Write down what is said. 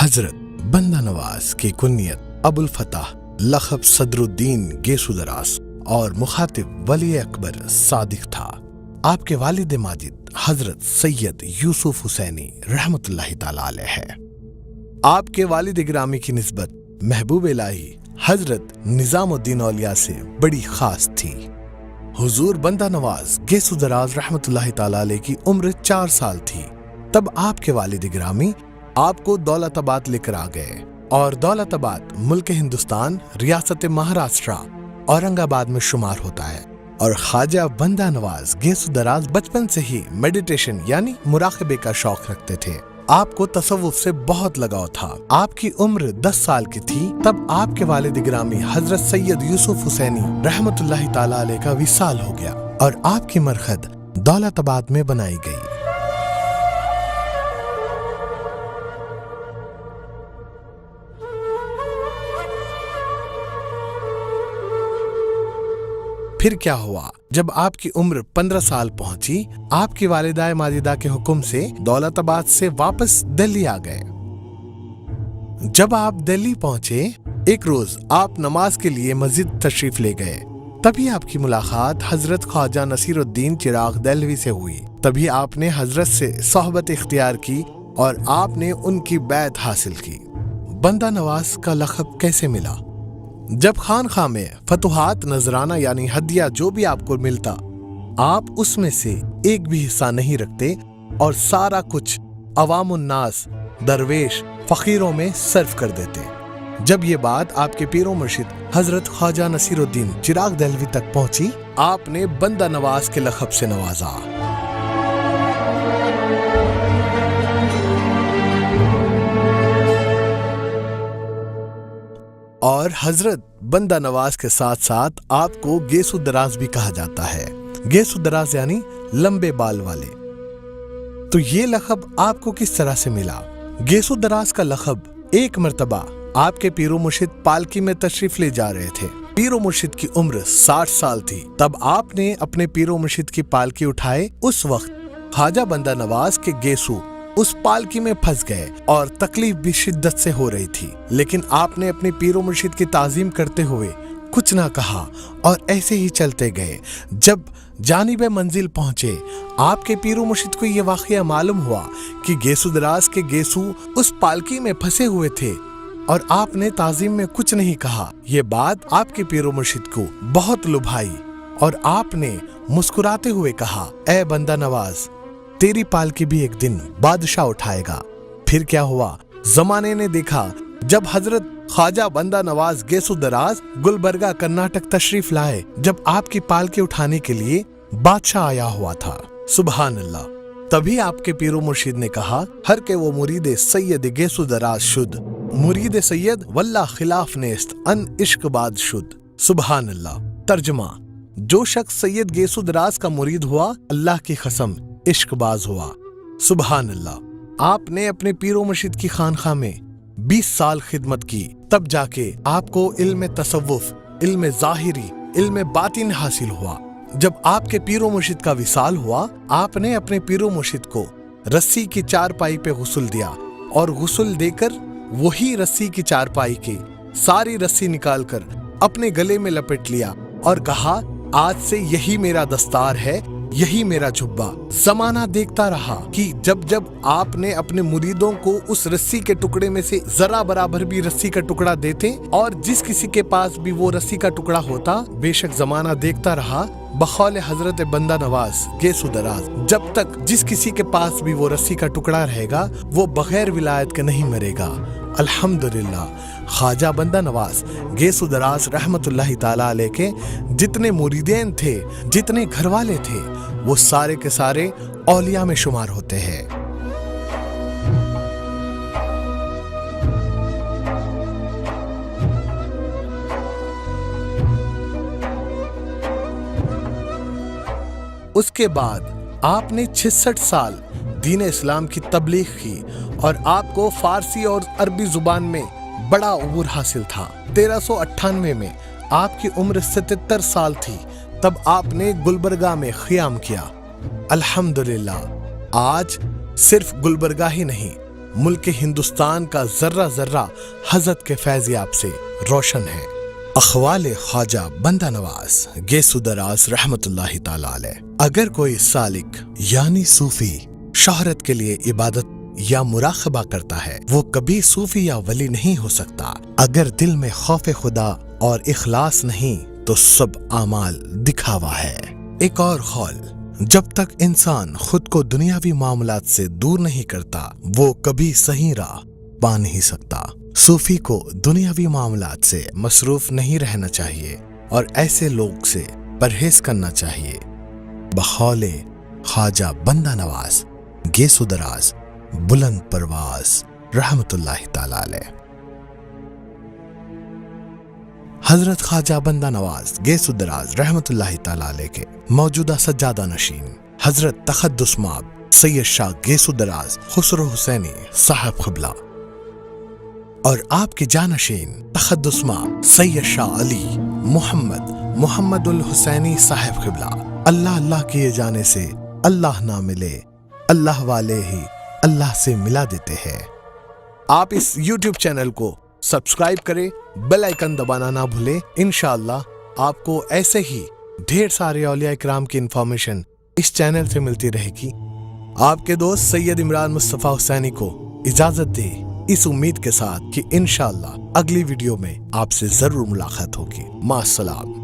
हजरत बंदा नवाज की कुन्नियत अबुल फतह, लक़ब सदरुद्दीन गेसु दराज और मुखातिब वली अकबर सादिक था। आपके वालिद माजिद हजरत सैयद यूसुफ हुसैनी रहमतुल्लाहि ताला अलैह है। आपके वालिद गिरामी की निस्बत महबूब इलाही हजरत निजामुद्दीन औलिया से बड़ी खास थी। हुजूर बंदा नवाज गेसु दराज रहमतुल्लाहि ताला अलैह की उम्र 4 साल थी, तब आपके वालिद गिरामी आपको दौलताबाद लेकर आ गए और दौलताबाद मुल्क हिंदुस्तान रियासत महाराष्ट्र औरंगाबाद में शुमार होता है। और ख्वाजा बंदा नवाज गेसु दराज बचपन से ही मेडिटेशन यानी मुराक़बे का शौक रखते थे। आपको तसव्वुफ से बहुत लगाव था। आपकी उम्र 10 साल की थी तब आपके वालिद गिरामी हजरत सैयद यूसुफ हुसैनी रहमतुल्लाहि ताला अलैह का विसाल हो गया और आपकी मरकद दौलताबाद में बनाई गई। फिर क्या हुआ, जब आपकी उम्र 15 साल पहुंची, आपकी वालिदाए माजिदा के हुक्म से दौलताबाद से वापस दिल्ली आ गए। जब आप दिल्ली पहुंचे, एक रोज आप नमाज के लिए मस्जिद तशरीफ ले गए। तभी आपकी मुलाकात हजरत ख्वाजा नसीरुद्दीन चिराग दहलवी से हुई। तभी आपने हजरत से सोहबत इख्तियार की और आपने उनकी बैत हासिल की। बंदा नवाज का लक़ब कैसे मिला? जब खानखा में फतुहात नजराना यानी हदिया जो भी आपको मिलता, आप उसमें से एक भी हिस्सा नहीं रखते और सारा कुछ अवामुन्नास दरवेश फकीरों में सर्व कर देते। जब ये बात आपके पीरो मुर्शिद हजरत ख्वाजा नसीरुद्दीन चिराग दहलवी तक पहुंची, आपने बंदा नवाज के लक़ब से नवाजा। और हजरत बंदा नवाज के साथ साथ आपको गेसु दराज भी कहा जाता है। गेसु दराज यानी लंबे बाल वाले। तो ये लक़ब आपको किस तरह से मिला? गेसु दराज का लक़ब एक मर्तबा आपके पीरो मुर्शिद पालकी में तशरीफ ले जा रहे थे। पीरो मुर्शिद की उम्र 60 साल थी। तब आपने अपने पीरो मुर्शिद की पालकी उठाए। उस वक्त ख्वाजा बंदा नवाज के गेसु उस पालकी में फंस गए और तकलीफ भी शिद्दत से हो रही थी, लेकिन आपने अपने पीरो मुर्शिद की ताज़ीम करते हुए कुछ ना कहा और ऐसे ही चलते गए। जब जानिबे मंजिल पहुंचे, आपके पीरो मुर्शिद को यह वाक़या मालूम हुआ कि गेसु दराज के गेसु उस पालकी में फंसे हुए थे और आपने ताज़ीम में कुछ नहीं कहा। ये बात आपके पीरो मुर्शिद को बहुत लुभाई और आपने मुस्कुराते हुए कहा, ऐ बंदा नवाज, तेरी पालकी भी एक दिन बादशाह उठाएगा। फिर क्या हुआ, जमाने ने देखा जब हजरत ख्वाजा बंदा नवाज गेसु दराज गुलबर्गा कर्नाटक तशरीफ लाए, जब आपकी पालकी उठाने के लिए बादशाह आया हुआ था। सुभान अल्लाह। तभी आपके पीरो मुर्शिद ने कहा, हर के वो मुरीद सैयद गेसु दराज शुद, मुरीद सैयद वल्ला खिलाफ नेस्त अन इश्क बाद शुद। सुभान अल्लाह। तर्जुमा, जो शख्स सैयद गेसु दराज का मुरीद हुआ, अल्लाह की कसम इश्कबाज हुआ। सुभान अल्लाह। आपने अपने पीरो मुर्शिद की खानखा में 20 साल खिदमत की, तब जाके आपको इल्म तसव्वुफ, इल्म ज़ाहिरी, इल्म बातिन हासिल हुआ। जब आपके पीरो मुर्शिद का विसाल हुआ, आपने अपने पीरो मुर्शिद को रस्सी की चारपाई पे गुस्ल दिया और गुस्ल देकर वही रस्सी की चारपाई की सारी रस्सी निकालकर अपने गले में लपेट लिया और कहा, आज से यही मेरा दस्तार है, यही मेरा जुब्बा। जमाना देखता रहा कि जब जब आपने अपने मुरीदों को उस रस्सी के टुकड़े में से जरा बराबर भी रस्सी का टुकड़ा देते और जिस किसी के पास भी वो रस्सी का टुकड़ा होता, बेशक जमाना देखता रहा बखौल हजरत बंदा नवाज गेसु दराज, जब तक जिस किसी के पास भी वो रस्सी का टुकड़ा रहेगा वो बगैर विलायत के नहीं मरेगा। अल्हम्दुलिल्लाह, ख्वाजा बंदा नवाज गेसु दराज रहमतुल्लाहि ताला अलैह के जितने मुरीदेन थे, जितने घरवाले थे, वो सारे के सारे औलिया में शुमार होते हैं। उसके बाद आपने 66 साल दीन इस्लाम की तबलीग की और आपको फारसी और अरबी जुबान में बड़ा उबूर हासिल था। 1398 में आपकी उम्र 77 साल थी, तब आपने गुलबर्गा में क़ियाम किया। अल्हम्दुलिल्लाह, आज सिर्फ गुलबर्गा ही नहीं ملک ہندوستان کا ذرہ ذرہ حضرت کے فیضیاب سے روشن ہے۔ اقوال خواجہ بندہ نواز گیسو دراز رحمت اللہ تعالی علیہ۔ اگر کوئی سالک یعنی صوفی شہرت کے لیے عبادت یا مراقبہ کرتا ہے، وہ کبھی صوفی یا ولی نہیں ہو سکتا۔ اگر دل میں خوف خدا اور اخلاص نہیں تو سب اعمال دکھاوا ہے۔ ایک اور قول، جب تک انسان خود کو دنیاوی معاملات سے دور نہیں کرتا وہ کبھی صحیح راہ پا نہیں سکتا۔ صوفی کو دنیاوی معاملات سے مصروف نہیں رہنا چاہیے اور ایسے لوگ سے پرہیز کرنا چاہیے۔ بقول خواجہ بندہ نواز گیسو دراز بلند پرواز رحمت اللہ تعالی علیہ۔ حضرت خواجہ بندہ نواز گیسو دراز رحمت اللہ تعالی علیہ کے موجودہ سجادہ نشین حضرت تقدس مآب سید شاہ گیسو دراز خسرو حسینی صاحب قبلہ اور آپ کے جانشین تقدس مآب سید شاہ علی محمد الحسینی صاحب قبلہ، اللہ اللہ کیے جانے سے اللہ نہ ملے، اللہ والے ہی اللہ سے ملا دیتے ہیں۔ آپ اس یوٹیوب چینل کو سبسکرائب کریں، بیل آئیکن دبانا نہ بھولیں۔ انشاءاللہ آپ کو ایسے ہی ڈھیر سارے اولیاء اکرام کی انفارمیشن اس چینل سے ملتی رہے گی۔ آپ کے دوست سید عمران مصطفیٰ حسینی کو اجازت دے اس امید کے ساتھ کہ انشاءاللہ اگلی ویڈیو میں آپ سے ضرور ملاقات ہوگی۔ مع السلام۔